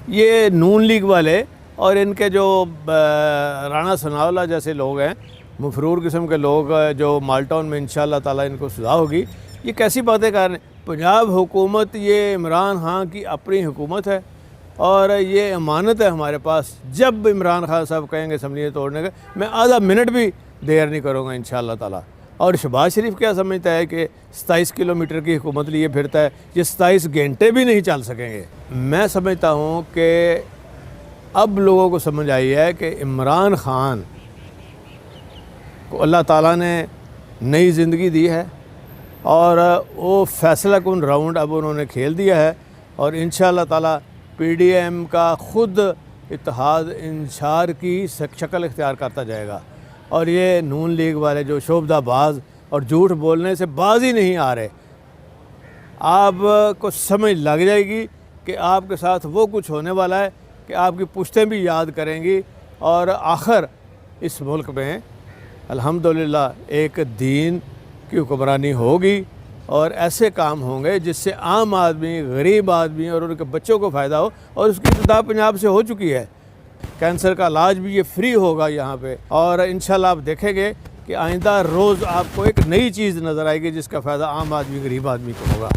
یہ نون لیگ والے اور ان کے جو رانا ثناءاللہ جیسے لوگ ہیں، مفرور قسم کے لوگ جو مالٹاؤن میں انشاءاللہ تعالیٰ ان کو سزا ہوگی، یہ کیسی باتیں کر رہے ہیں؟ پنجاب حکومت یہ عمران خان کی اپنی حکومت ہے اور یہ امانت ہے ہمارے پاس۔ جب عمران خان صاحب کہیں گے اسمبلی توڑنے کا، میں آدھا منٹ بھی دیر نہیں کروں گا انشاءاللہ تعالیٰ۔ اور شہباز شریف کیا سمجھتا ہے کہ 27 کلومیٹر کی حکومت لیے پھرتا ہے، یہ 27 گھنٹے بھی نہیں چل سکیں گے۔ میں سمجھتا ہوں کہ اب لوگوں کو سمجھ آئی ہے کہ عمران خان کو اللہ تعالیٰ نے نئی زندگی دی ہے اور وہ فیصلہ کن راؤنڈ اب انہوں نے کھیل دیا ہے، اور انشاءاللہ تعالیٰ پی ڈی ایم کا خود اتحاد انشار کی شکل اختیار کرتا جائے گا، اور یہ نون لیگ والے جو شعبدہ باز اور جھوٹ بولنے سے باز ہی نہیں آ رہے، آپ کو سمجھ لگ جائے گی کہ آپ کے ساتھ وہ کچھ ہونے والا ہے کہ آپ کی پشتیں بھی یاد کریں گی، اور آخر اس ملک میں الحمدللہ ایک دین کی حکمرانی ہوگی اور ایسے کام ہوں گے جس سے عام آدمی، غریب آدمی اور ان کے بچوں کو فائدہ ہو، اور اس کی ابتدا پنجاب سے ہو چکی ہے۔ کینسر کا علاج بھی یہ فری ہوگا یہاں پہ، اور انشاءاللہ آپ دیکھیں گے کہ آئندہ روز آپ کو ایک نئی چیز نظر آئے گی جس کا فائدہ عام آدمی، غریب آدمی کو ہوگا۔